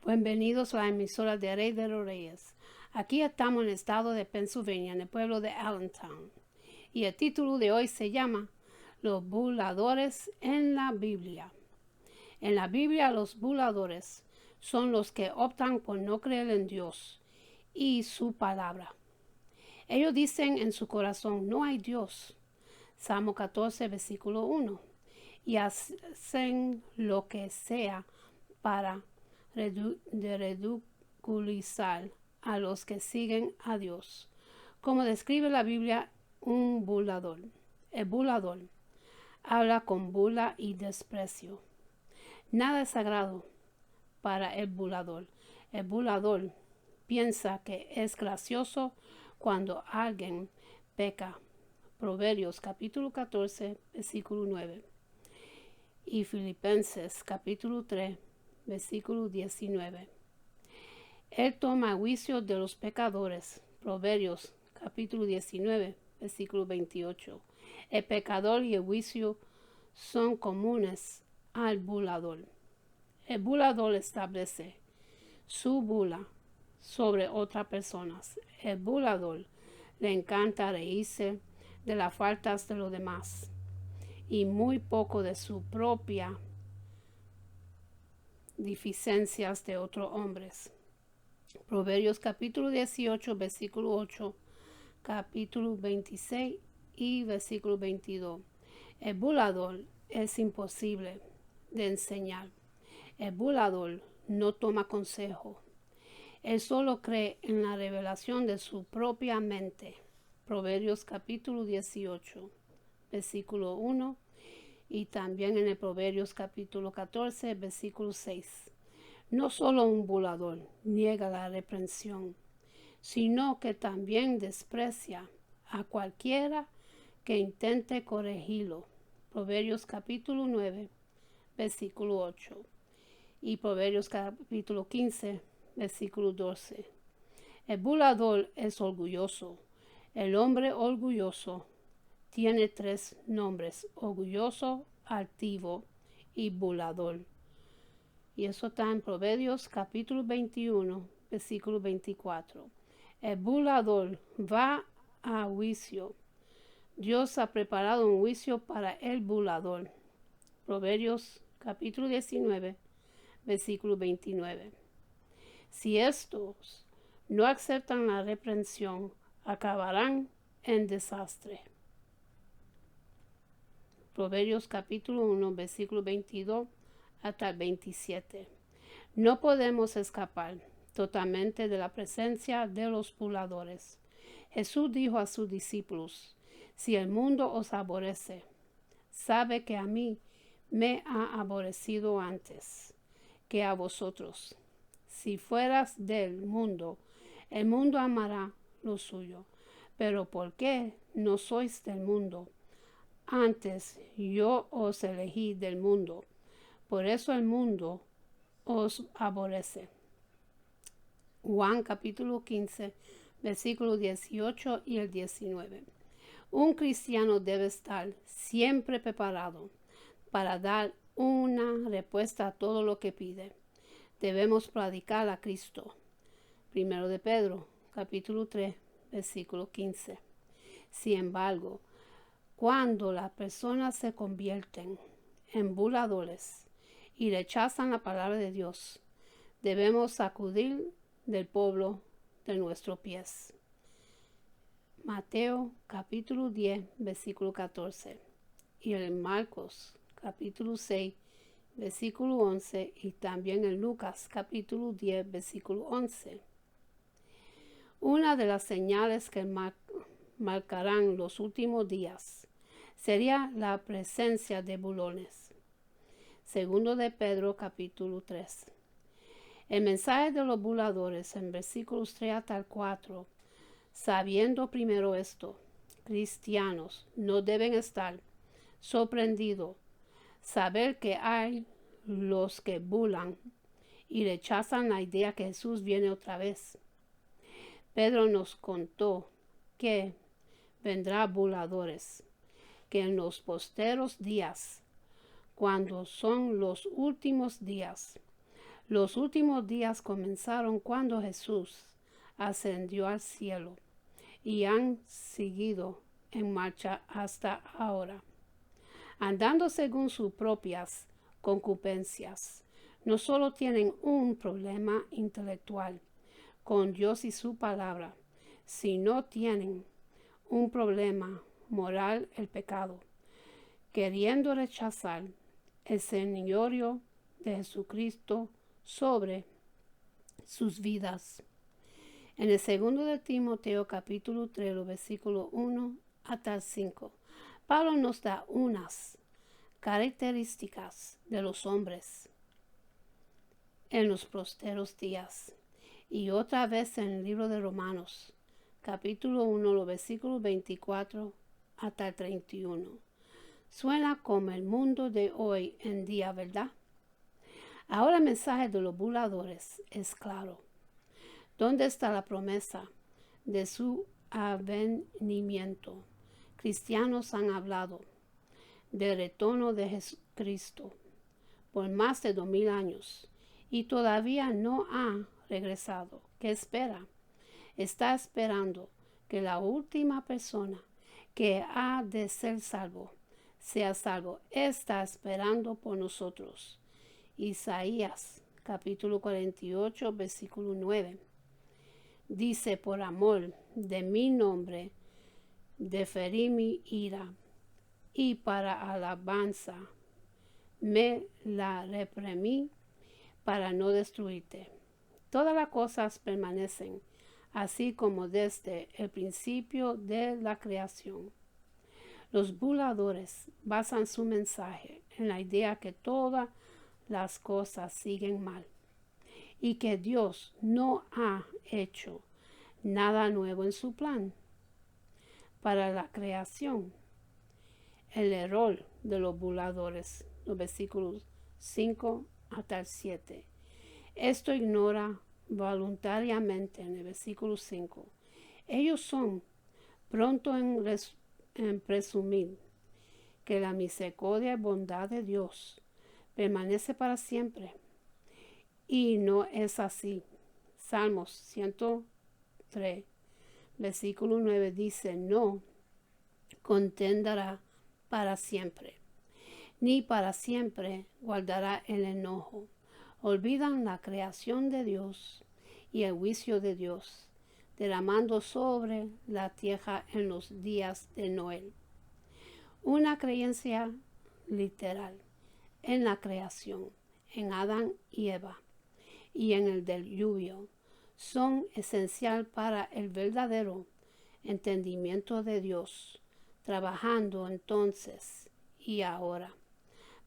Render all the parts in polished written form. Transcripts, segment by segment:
Bienvenidos a la emisora de Rey de los Reyes. Aquí estamos en el estado de Pennsylvania, en el pueblo de Allentown. Y el título de hoy se llama Los burladores en la Biblia. En la Biblia, los burladores son los que optan por no creer en Dios y su palabra. Ellos dicen en su corazón, no hay Dios. Salmo 14, versículo 1. Y hacen lo que sea para ridiculizar a los que siguen a Dios. Como describe la Biblia, un burlador. El burlador habla con burla y desprecio. Nada es sagrado para el burlador. El burlador piensa que es gracioso cuando alguien peca. Proverbios capítulo 14, versículo 9. Y Filipenses capítulo 3, versículo 19. Él toma juicio de los pecadores. Proverbios capítulo 19, versículo 28. El pecador y el juicio son comunes al burlador. El burlador establece su burla sobre otras personas. El burlador le encanta reírse de las faltas de los demás y muy poco de su propia deficiencias de otros hombres. Proverbios capítulo 18, versículo 8, capítulo 26 y versículo 22. El burlador es imposible de enseñar. El burlador no toma consejo. Él solo cree en la revelación de su propia mente. Proverbios capítulo 18, versículo 1 y también en el Proverbios capítulo 14, versículo 6. No solo un burlador niega la reprensión, sino que también desprecia a cualquiera que intente corregirlo. Proverbios capítulo 9, versículo 8 y Proverbios capítulo 15, versículo 12. El burlador es orgulloso. El hombre orgulloso tiene tres nombres: orgulloso, altivo y burlador. Y eso está en Proverbios capítulo 21, versículo 24. El burlador va a juicio. Dios ha preparado un juicio para el burlador. Proverbios capítulo 19, versículo 29. Si estos no aceptan la reprensión, acabarán en desastre. Proverbios capítulo 1, versículo 22 hasta el 27. No podemos escapar totalmente de la presencia de los burladores. Jesús dijo a sus discípulos, si el mundo os aborrece, sabe que a mí me ha aborrecido antes que a vosotros. Si fueras del mundo, el mundo amará lo suyo. Pero ¿por qué no sois del mundo? Antes yo os elegí del mundo. Por eso el mundo os aborrece. Juan capítulo 15, versículos 18 y el 19. Un cristiano debe estar siempre preparado para dar una respuesta a todo lo que pide. Debemos predicar a Cristo. Primero de Pedro capítulo 3, versículo 15. Sin embargo, cuando las personas se convierten en burladores y rechazan la palabra de Dios, debemos sacudir del polvo de nuestros pies. Mateo capítulo 10, versículo 14 y en Marcos capítulo 6, versículo 11 y también en Lucas capítulo 10, versículo 11. Una de las señales que marcarán los últimos días sería la presencia de burlones. Segundo de Pedro capítulo 3. El mensaje de los burladores en versículos 3 hasta el 4. Sabiendo primero esto, cristianos no deben estar sorprendidos saber que hay los que burlan y rechazan la idea que Jesús viene otra vez. Pedro nos contó que vendrá burladores, que en los posteros días, cuando son los últimos días, Los últimos días comenzaron cuando Jesús ascendió al cielo y han seguido en marcha hasta ahora, andando según sus propias concupiscencias. No solo tienen un problema intelectual con Dios y su palabra, sino tienen un problema moral, el pecado, queriendo rechazar el señorío de Jesucristo sobre sus vidas. En el segundo de Timoteo capítulo 3, los versículos 1 hasta el 5, Pablo nos da unas características de los hombres en los posteros días. Y otra vez en el libro de Romanos, capítulo 1, los versículos 24 hasta el 31. Suena como el mundo de hoy en día, ¿verdad? Ahora el mensaje de los burladores es claro. ¿Dónde está la promesa de su advenimiento? Cristianos han hablado del retorno de Jesucristo por más de 2000 años y todavía no ha regresado. ¿Qué espera? Está esperando que la última persona que ha de ser salvo sea salvo. Está esperando por nosotros. Isaías capítulo 48 versículo 9 dice: por amor de mi nombre deferí mi ira y para alabanza me la reprimí para no destruirte. Todas las cosas permanecen así como desde el principio de la creación. Los burladores basan su mensaje en la idea que todas las cosas siguen mal y que Dios no ha hecho nada nuevo en su plan para la creación. El error de los burladores, los versículos 5 hasta el 7. Esto ignora voluntariamente en el versículo 5. Ellos son pronto en presumir que la misericordia y bondad de Dios permanece para siempre. Y no es así. Salmos 103, versículo 9 dice: no contenderá para siempre, ni para siempre guardará el enojo. Olvidan la creación de Dios y el juicio de Dios, derramando sobre la tierra en los días de Noé. Una creencia literal en la creación, en Adán y Eva y en el diluvio, son esencial para el verdadero entendimiento de Dios, trabajando entonces y ahora.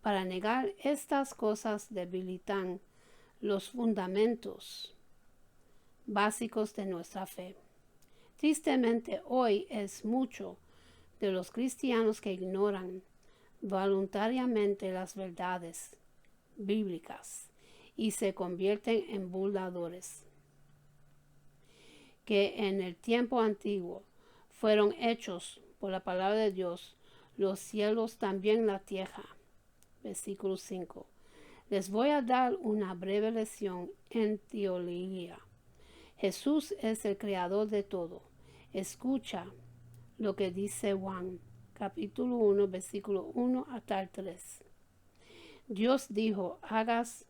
Para negar estas cosas debilitan los fundamentos básicos de nuestra fe. Tristemente, hoy es mucho de los cristianos que ignoran voluntariamente las verdades bíblicas y se convierten en burladores, que en el tiempo antiguo fueron hechos por la palabra de Dios, los cielos también la tierra. Versículo 5. Les voy a dar una breve lección en teología. Jesús es el creador de todo. Escucha lo que dice Juan, capítulo 1, versículo 1 hasta el 3. Dios dijo: hágase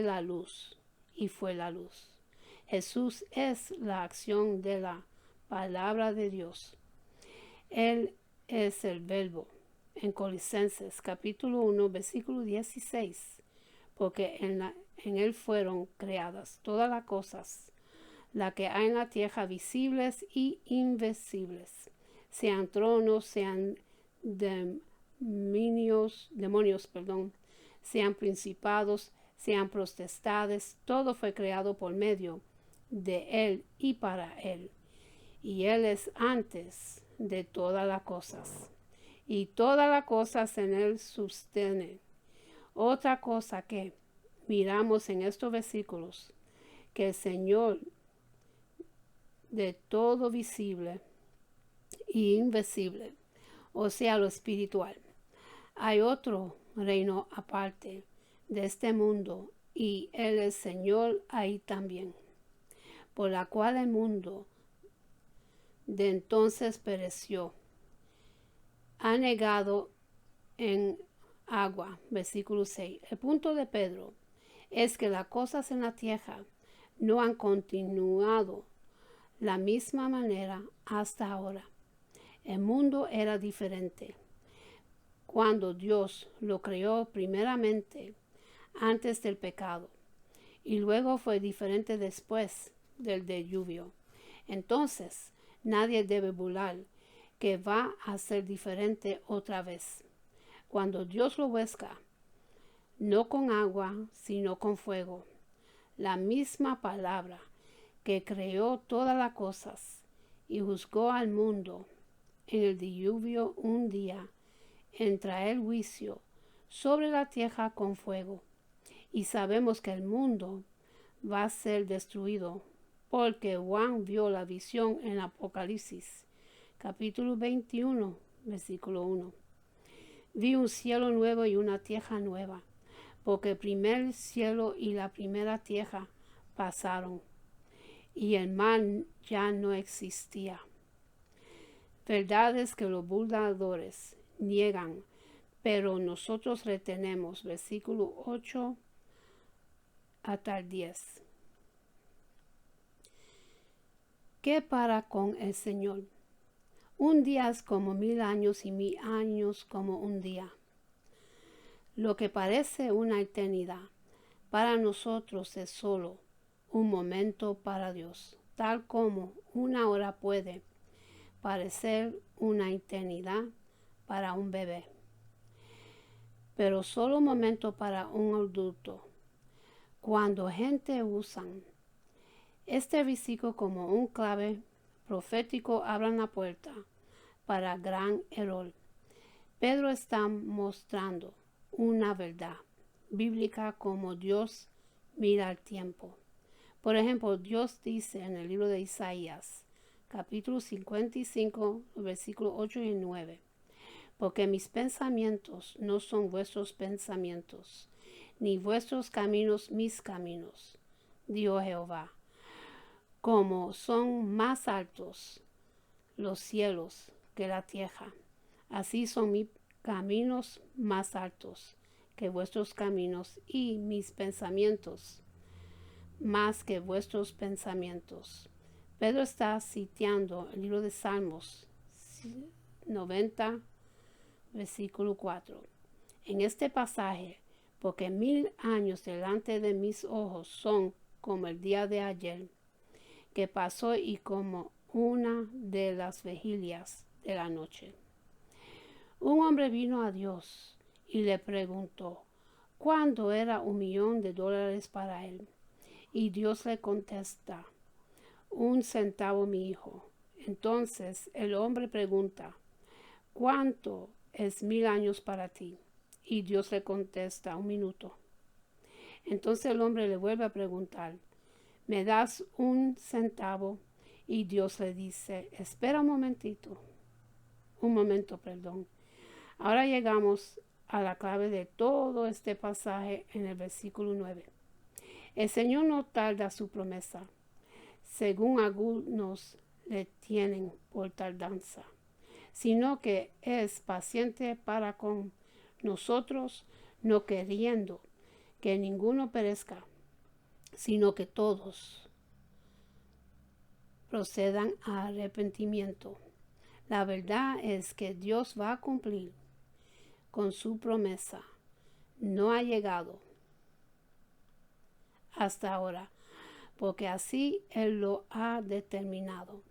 la luz, y fue la luz. Jesús es la acción de la palabra de Dios. Él es el verbo. En Colosenses capítulo 1 versículo 16, porque en él fueron creadas todas las cosas, las que hay en la tierra, visibles y invisibles, sean tronos, sean demonios, sean principados, sean potestades, todo fue creado por medio de él y para él. Y él es antes de todas las cosas, y todas las cosas en él sostienen. Otra cosa que miramos en estos versículos, que el Señor de todo visible y invisible, o sea, lo espiritual. Hay otro reino aparte de este mundo y Él es Señor ahí también, por la cual el mundo de entonces pereció, anegado en agua. Versículo 6. El punto de Pedro es que las cosas en la tierra no han continuado la misma manera hasta ahora. El mundo era diferente cuando Dios lo creó primeramente antes del pecado y luego fue diferente después del diluvio. Entonces, nadie debe burlar que va a ser diferente otra vez. Cuando Dios lo busca, no con agua, sino con fuego, la misma palabra que creó todas las cosas y juzgó al mundo en el diluvio un día en traer juicio sobre la tierra con fuego. Y sabemos que el mundo va a ser destruido porque Juan vio la visión en Apocalipsis, capítulo 21, versículo 1. Vi un cielo nuevo y una tierra nueva, porque el primer cielo y la primera tierra pasaron, y el mar ya no existía. Verdades que los burladores niegan, pero nosotros retenemos. Versículo 8 hasta el 10. ¿Qué para con el Señor? Un día es como 1000 años y 1000 años como un día. Lo que parece una eternidad para nosotros es solo un momento para Dios, tal como una hora puede parecer una eternidad para un bebé, pero solo un momento para un adulto. Cuando gente usan este versículo como un clave profético, abran la puerta para gran error. Pedro está mostrando una verdad bíblica como Dios mira el tiempo. Por ejemplo, Dios dice en el libro de Isaías, capítulo 55, versículos 8 y 9, porque mis pensamientos no son vuestros pensamientos, ni vuestros caminos mis caminos, dijo Jehová. Como son más altos los cielos que la tierra, así son mis caminos más altos que vuestros caminos y mis pensamientos más que vuestros pensamientos. Pedro está citando el libro de Salmos 90, versículo 4. En este pasaje, porque 1000 años delante de mis ojos son como el día de ayer, que pasó y como una de las vigilias de la noche. Un hombre vino a Dios y le preguntó cuánto era $1,000,000 para él. Y Dios le contesta, 1 centavo, mi hijo. Entonces el hombre pregunta, ¿cuánto es 1000 años para ti? Y Dios le contesta, 1 minuto. Entonces el hombre le vuelve a preguntar, ¿me das 1 centavo? Y Dios le dice, espera un momento, perdón. Ahora llegamos a la clave de todo este pasaje en el versículo 9. El Señor no tarda su promesa, según algunos le tienen por tardanza, sino que es paciente para con nosotros, no queriendo que ninguno perezca, sino que todos procedan a arrepentimiento. La verdad es que Dios va a cumplir con su promesa. No ha llegado hasta ahora, porque así Él lo ha determinado.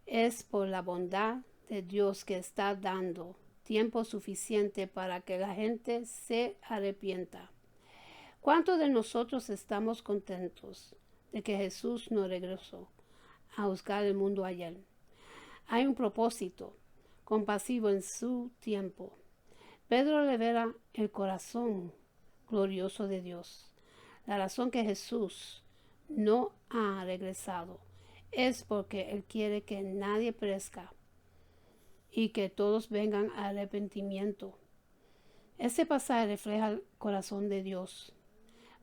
Es por la bondad de Dios que está dando tiempo suficiente para que la gente se arrepienta. ¿Cuántos de nosotros estamos contentos de que Jesús no regresó a juzgar el mundo ayer? Hay un propósito compasivo en su tiempo. Pedro revela el corazón glorioso de Dios. La razón que Jesús no ha regresado es porque Él quiere que nadie perezca y que todos vengan al arrepentimiento. Este pasaje refleja el corazón de Dios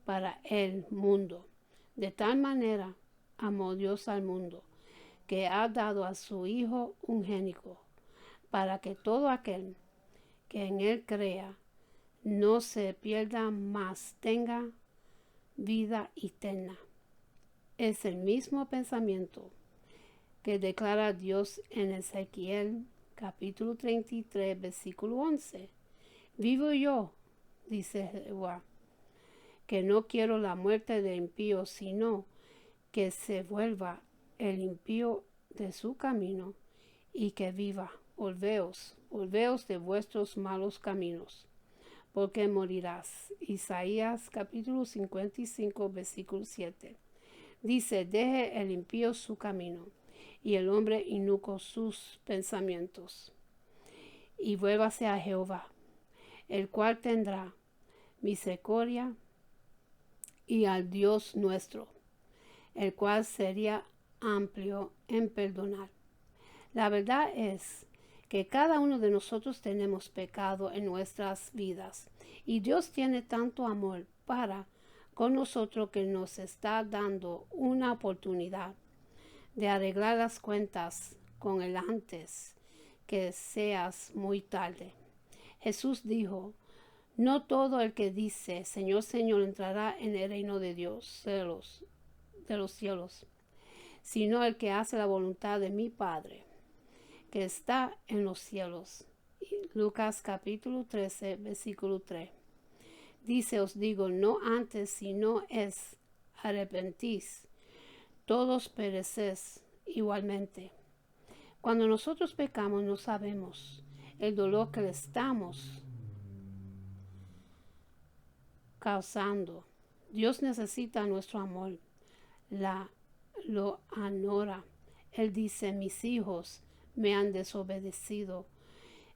para el mundo. De tal manera amó Dios al mundo, que ha dado a su Hijo unigénito, para que todo aquel que en él crea no se pierda, mas tenga vida eterna. Es el mismo pensamiento que declara Dios en Ezequiel capítulo 33, versículo 11. Vivo yo, dice Jehová, que no quiero la muerte del impío, sino que se vuelva el impío de su camino y que viva. Volveos de vuestros malos caminos, porque morirás. Isaías capítulo 55, versículo 7. Dice, deje el impío su camino y el hombre inicuo sus pensamientos, y vuélvase a Jehová, el cual tendrá misericordia, y al Dios nuestro, el cual sería amplio en perdonar. La verdad es que cada uno de nosotros tenemos pecado en nuestras vidas, y Dios tiene tanto amor para con nosotros que nos está dando una oportunidad de arreglar las cuentas con él antes que seas muy tarde. Jesús dijo, no todo el que dice Señor, Señor entrará en el reino de Dios, de los cielos, sino el que hace la voluntad de mi Padre, que está en los cielos. Lucas capítulo 13, versículo 3. Dice, os digo, no antes, sino es arrepentís, todos perecéis igualmente. Cuando nosotros pecamos no sabemos el dolor que le estamos causando. Dios necesita nuestro amor, lo anora. Él dice, mis hijos me han desobedecido.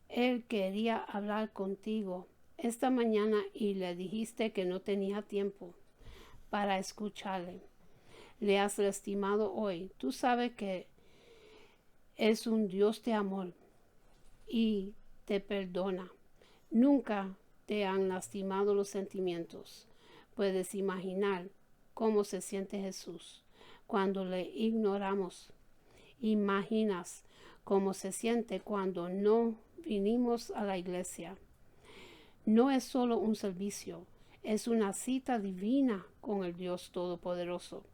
Él quería hablar contigo esta mañana y le dijiste que no tenía tiempo para escucharle. Le has lastimado hoy. Tú sabes que es un Dios de amor y te perdona. Nunca te han lastimado los sentimientos. Puedes imaginar cómo se siente Jesús cuando le ignoramos. Imaginas cómo se siente cuando no vinimos a la iglesia. No es solo un servicio, es una cita divina con el Dios Todopoderoso.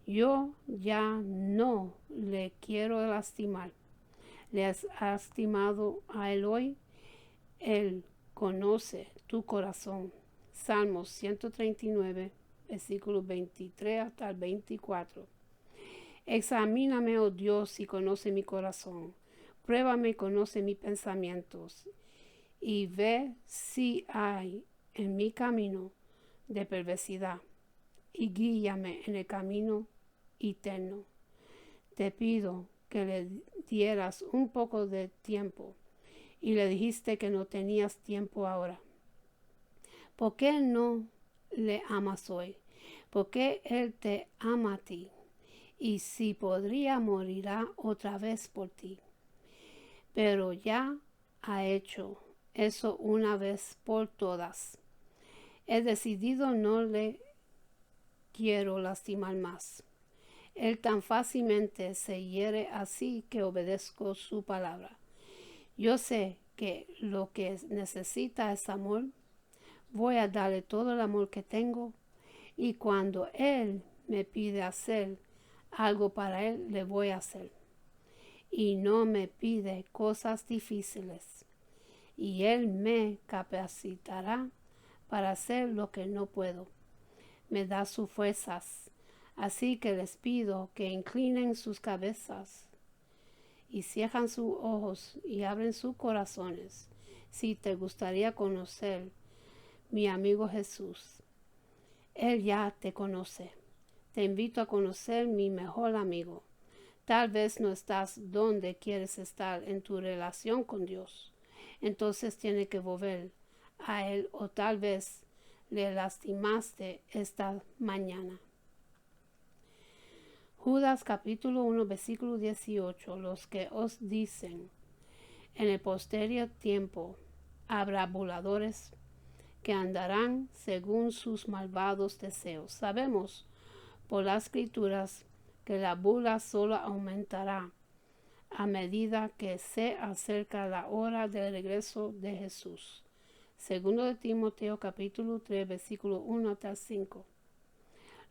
Yo ya no le quiero lastimar. ¿Le has lastimado a él hoy? Él conoce tu corazón. Salmos 139, versículos 23 hasta el 24. Examíname, oh Dios, y conoce mi corazón. Pruébame y conoce mis pensamientos. Y ve si hay en mi camino de perversidad. Y guíame en el camino eterno. Te pido que le dieras un poco de tiempo. Y le dijiste que no tenías tiempo ahora. ¿Por qué no le amas hoy? ¿Por qué él te ama a ti? Y si podría, morirá otra vez por ti. Pero ya ha hecho eso una vez por todas. He decidido no le quiero lastimar más. Él tan fácilmente se hiere así que obedezco su palabra. Yo sé que lo que necesita es amor. Voy a darle todo el amor que tengo y cuando Él me pide hacer algo para Él, le voy a hacer. Y no me pide cosas difíciles. Y Él me capacitará para hacer lo que no puedo. Me da sus fuerzas. Así que les pido que inclinen sus cabezas y cierran sus ojos y abren sus corazones. Si te gustaría conocer mi amigo Jesús, Él ya te conoce. Te invito a conocer mi mejor amigo. Tal vez no estás donde quieres estar en tu relación con Dios. Entonces tienes que volver a Él o tal vez le lastimaste esta mañana. Judas capítulo 1 versículo 18. Los que os dicen en el posterior tiempo habrá burladores que andarán según sus malvados deseos. Sabemos por las escrituras que la bula solo aumentará a medida que se acerca la hora del regreso de Jesús. Segundo de Timoteo capítulo 3 versículo 1 hasta 5.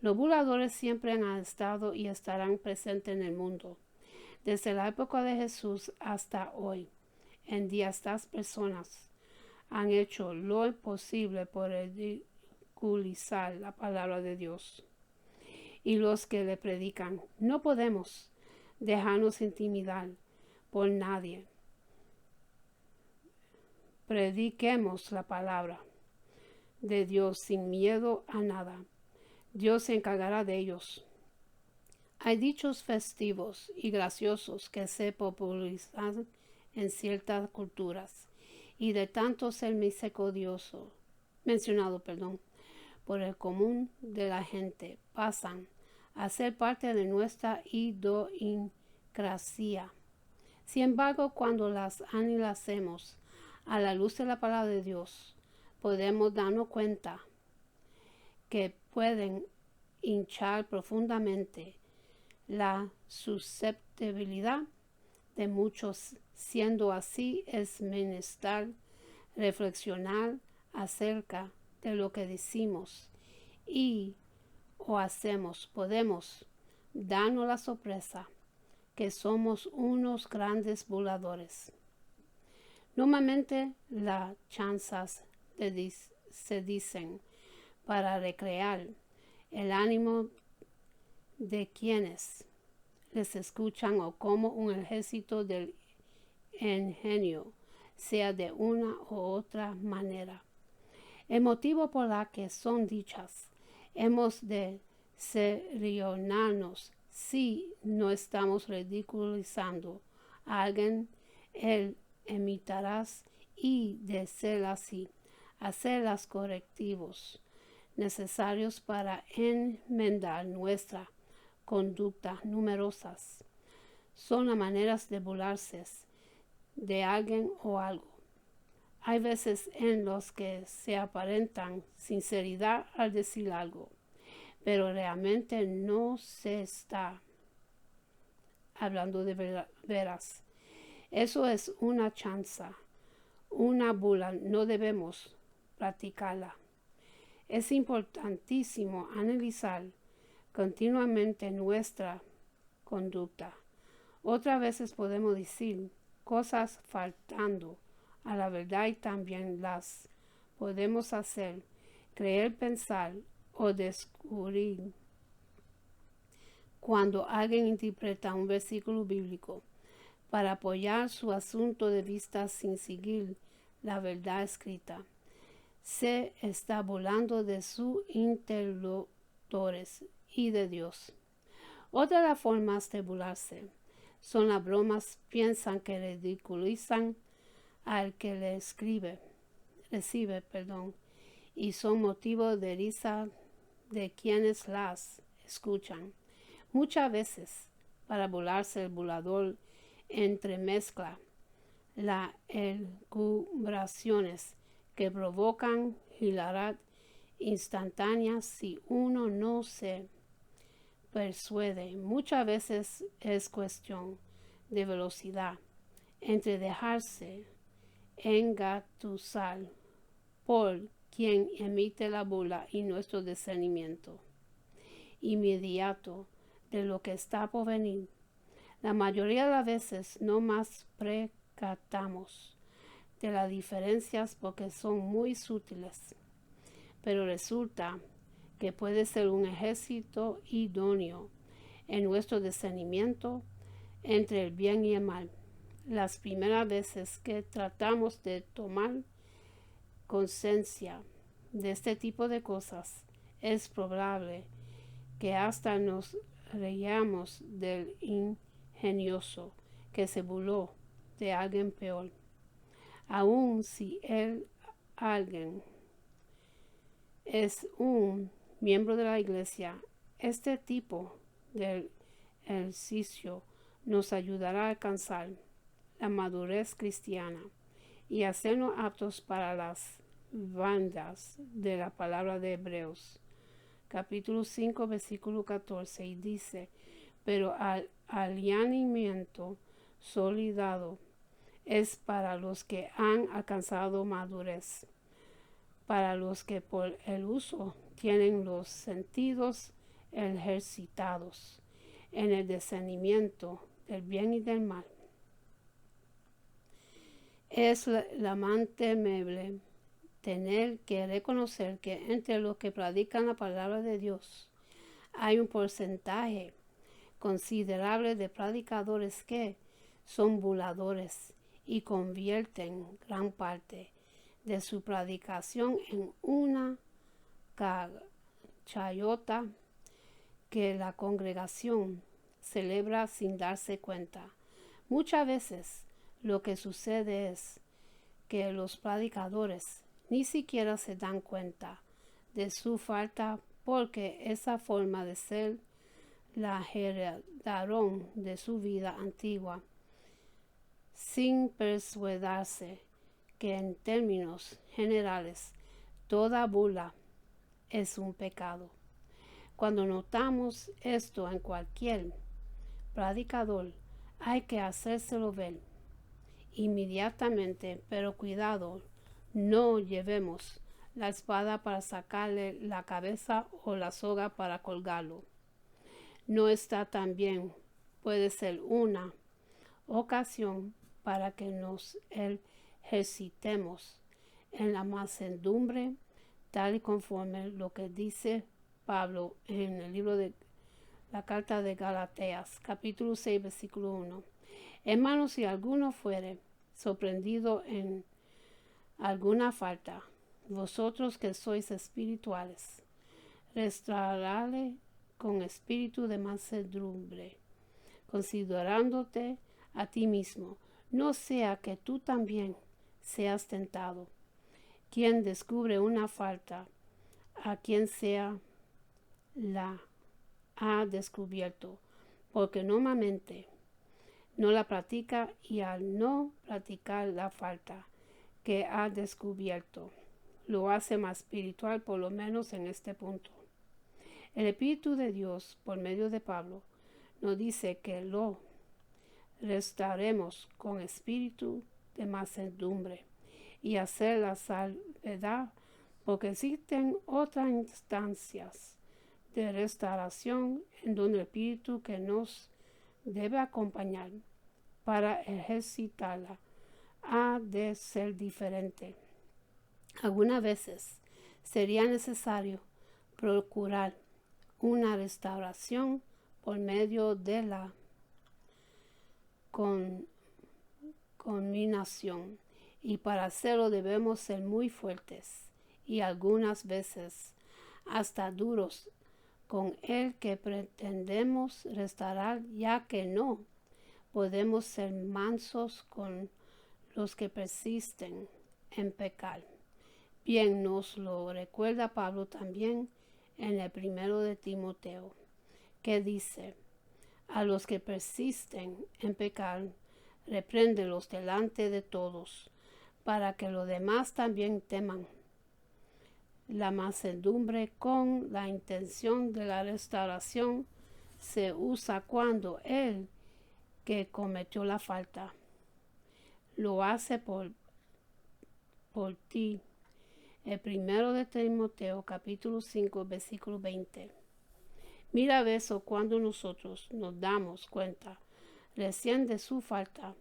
Los burladores siempre han estado y estarán presentes en el mundo. Desde la época de Jesús hasta hoy en día estas personas han hecho lo imposible por ridiculizar la palabra de Dios. Y los que le predican, no podemos dejarnos intimidar por nadie. Prediquemos la palabra de Dios sin miedo a nada. Dios se encargará de ellos. Hay dichos festivos y graciosos que se popularizan en ciertas culturas y de tanto ser mencionado por el común de la gente, pasan a ser parte de nuestra idiosincrasia. Sin embargo, cuando las analicemos a la luz de la palabra de Dios, podemos darnos cuenta que pueden hinchar profundamente la susceptibilidad de muchos. Siendo así, es menester reflexionar acerca de lo que decimos y o hacemos. Podemos darnos la sorpresa que somos unos grandes burladores. Normalmente las chanzas se dicen para recrear el ánimo de quienes les escuchan o como un ejército del ingenio, sea de una u otra manera. El motivo por la que son dichas, hemos de serionarnos si no estamos ridiculizando a alguien, él imitarás y de ser así, hacer los correctivos necesarios para enmendar nuestra conducta numerosas. Son las maneras de burlarse de alguien o algo. Hay veces en los que se aparentan sinceridad al decir algo, pero realmente no se está hablando de veras. Eso es una chanza, una burla, no debemos practicarla. Es importantísimo analizar continuamente nuestra conducta. Otras veces podemos decir cosas faltando a la verdad y también las podemos hacer, creer, pensar o descubrir. Cuando alguien interpreta un versículo bíblico para apoyar su asunto de vista sin seguir la verdad escrita, se está burlando de sus interlocutores y de Dios. Otra de las formas de burlarse son las bromas. Piensan que ridiculizan al que le recibe, y son motivo de risa de quienes las escuchan. Muchas veces, para burlarse, el burlador entremezcla las elucubraciones que provocan hilaridad instantánea si uno no se persuade. Muchas veces es cuestión de velocidad entre dejarse engatusar por quien emite la burla y nuestro discernimiento inmediato de lo que está por venir. La mayoría de las veces no más percatamos de las diferencias porque son muy sutiles, pero resulta que puede ser un ejército idóneo en nuestro discernimiento entre el bien y el mal. Las primeras veces que tratamos de tomar conciencia de este tipo de cosas, es probable que hasta nos reíamos del ingenioso que se burló de alguien peor. Aun si alguien es un miembro de la iglesia, este tipo de ejercicio nos ayudará a alcanzar la madurez cristiana y hacernos aptos para las bandas de la palabra de Hebreos, capítulo 5, versículo 14, y dice, pero el alineamiento solidado es para los que han alcanzado madurez, para los que por el uso tienen los sentidos ejercitados en el discernimiento del bien y del mal. Es lamentable tener que reconocer que entre los que predican la palabra de Dios hay un porcentaje considerable de predicadores que son burladores y convierten gran parte de su predicación en una chayota que la congregación celebra sin darse cuenta. Muchas veces lo que sucede es que los predicadores ni siquiera se dan cuenta de su falta, porque esa forma de ser la heredaron de su vida antigua, sin persuadirse que en términos generales toda burla es un pecado. Cuando notamos esto en cualquier predicador, hay que hacérselo ver inmediatamente, pero cuidado, no llevemos la espada para sacarle la cabeza o la soga para colgarlo. No está tan bien, puede ser una ocasión para que nos ejercitemos en la mansedumbre, tal y conforme lo que dice Pablo en el libro de la carta de Galateas, capítulo 6, versículo 1. Hermanos, si alguno fuere sorprendido en alguna falta, vosotros que sois espirituales, restaurarle con espíritu de mansedumbre, considerándote a ti mismo, no sea que tú también seas tentado. Quien descubre una falta, a quien sea la ha descubierto, porque normalmente no la practica, y al no practicar la falta que ha descubierto, lo hace más espiritual, por lo menos en este punto. El Espíritu de Dios, por medio de Pablo, nos dice que lo restauremos con espíritu de mansedumbre y hacer la salvedad, porque existen otras instancias de restauración en donde el Espíritu que nos debe acompañar para ejercitarla ha de ser diferente. Algunas veces sería necesario procurar una restauración por medio de la conminación, y para hacerlo debemos ser muy fuertes y algunas veces hasta duros con el que pretendemos restaurar, ya que no podemos ser mansos con los que persisten en pecar. Bien nos lo recuerda Pablo también en el 1 de Timoteo, que dice: a los que persisten en pecar, repréndelos delante de todos, para que los demás también teman. La mansedumbre con la intención de la restauración se usa cuando el que cometió la falta lo hace por ti. El 1 de Timoteo, capítulo 5, versículo 20. Mira eso cuando nosotros nos damos cuenta recién de su falta.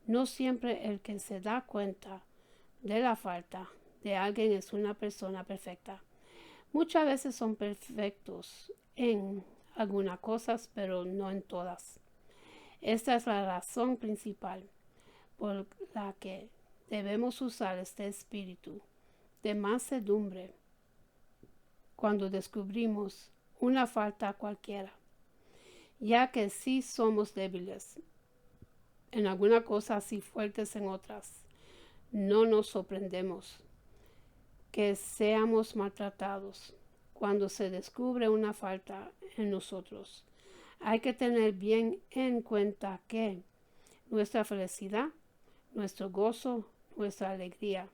No siempre el que se da cuenta de la falta de alguien es una persona perfecta. Muchas veces son perfectos en algunas cosas, pero no en todas. Esta es la razón principal por la que debemos usar este espíritu de mansedumbre cuando descubrimos una falta cualquiera, ya que sí somos débiles en alguna cosa, así fuertes en otras. No nos sorprendemos que seamos maltratados cuando se descubre una falta en nosotros. Hay que tener bien en cuenta que nuestra felicidad, nuestro gozo, nuestra alegría,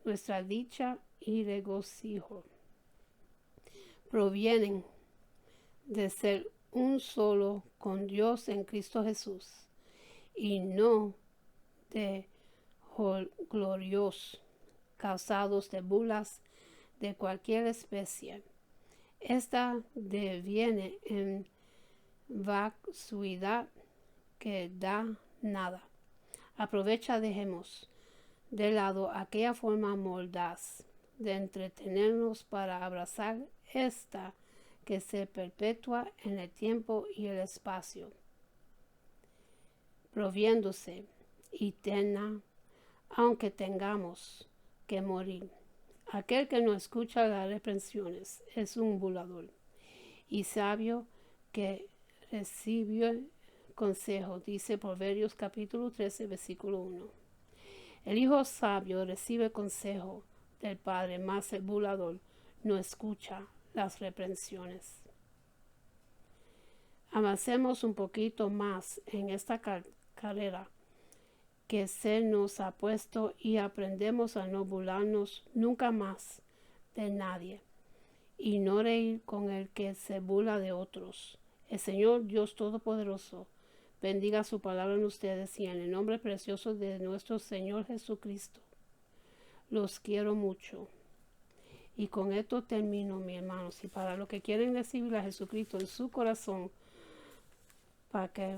nuestra dicha y regocijo provienen de ser un solo con Dios en Cristo Jesús y no de glorios causados de bulas de cualquier especie. Esta deviene en vacuidad que da nada. Aprovecha, dejemos de lado aquella forma mordaz de entretenernos para abrazar esta que se perpetúa en el tiempo y el espacio, proviéndose eterna, aunque tengamos que morir. Aquel que no escucha las reprensiones es un burlador y sabio que recibió consejo, dice Proverbios capítulo 13, versículo 1. El hijo sabio recibe consejo del padre, mas el burlador no escucha las reprensiones. Avancemos un poquito más en esta carrera que se nos ha puesto y aprendemos a no burlarnos nunca más de nadie y no reír con el que se burla de otros. El Señor Dios Todopoderoso bendiga su palabra en ustedes y en el nombre precioso de nuestro Señor Jesucristo. Los quiero mucho. Y con esto termino, mis hermanos. Y para los que quieren recibir a Jesucristo en su corazón, para que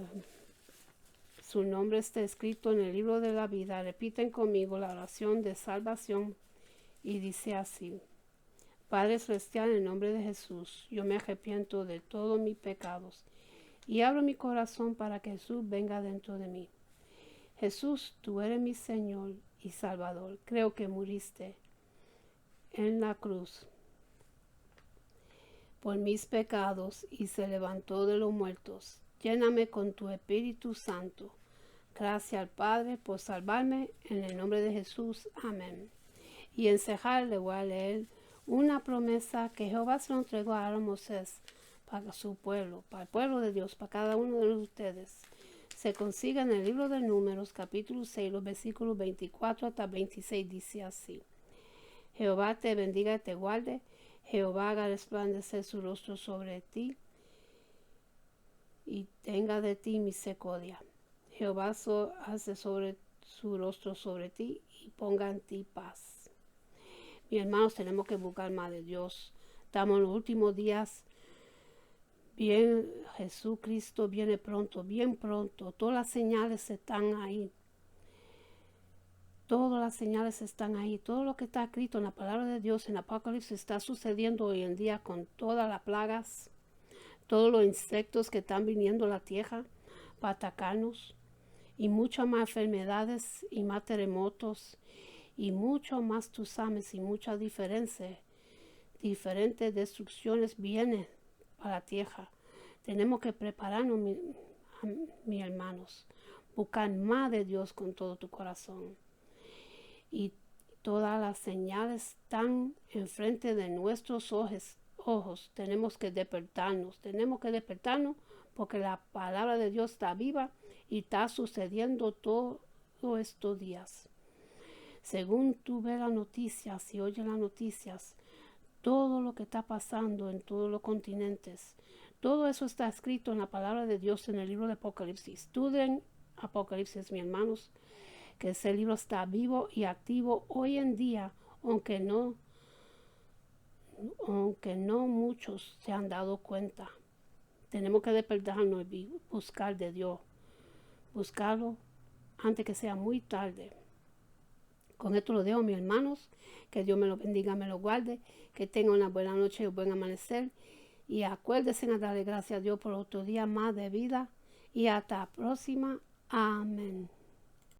su nombre esté escrito en el libro de la vida, repiten conmigo la oración de salvación y dice así: Padre Celestial, en el nombre de Jesús, yo me arrepiento de todos mis pecados y abro mi corazón para que Jesús venga dentro de mí. Jesús, tú eres mi Señor y Salvador. Creo que muriste en la cruz por mis pecados y se levantó de los muertos. Lléname con tu Espíritu Santo. Gracias al Padre por salvarme, en el nombre de Jesús. Amén. Y en Cejar le voy a leer una promesa que Jehová se lo entregó a Moisés para su pueblo, para el pueblo de Dios, para cada uno de ustedes. Se consigue en el libro de Números, capítulo 6, los versículos 24 hasta 26, dice así: Jehová te bendiga y te guarde. Jehová haga resplandecer su rostro sobre ti y tenga de ti misericordia. Jehová hace sobre su rostro sobre ti y ponga en ti paz. Mis hermanos, tenemos que buscar más de Dios. Estamos en los últimos días. Bien, Jesucristo viene pronto, bien pronto. Todas las señales están ahí. Todas las señales están ahí. Todo lo que está escrito en la palabra de Dios en Apocalipsis está sucediendo hoy en día con todas las plagas, todos los insectos que están viniendo a la tierra para atacarnos, y muchas más enfermedades y más terremotos y mucho más tsunamis y muchas diferentes destrucciones vienen a la tierra. Tenemos que prepararnos, mis hermanos, buscar más de Dios con todo tu corazón. Y todas las señales están enfrente de nuestros ojos. Tenemos que despertarnos porque la palabra de Dios está viva y está sucediendo todos estos días. Según tú ves las noticias y oyes las noticias, todo lo que está pasando en todos los continentes, todo eso está escrito en la palabra de Dios en el libro de Apocalipsis. Estudien Apocalipsis, mis hermanos, que ese libro está vivo y activo hoy en día, aunque no muchos se han dado cuenta. Tenemos que despertarnos y buscar de Dios. Buscarlo antes que sea muy tarde. Con esto lo dejo, mis hermanos. Que Dios me lo bendiga, me lo guarde. Que tengan una buena noche y un buen amanecer. Y acuérdense a darle gracias a Dios por otro día más de vida. Y hasta la próxima. Amén.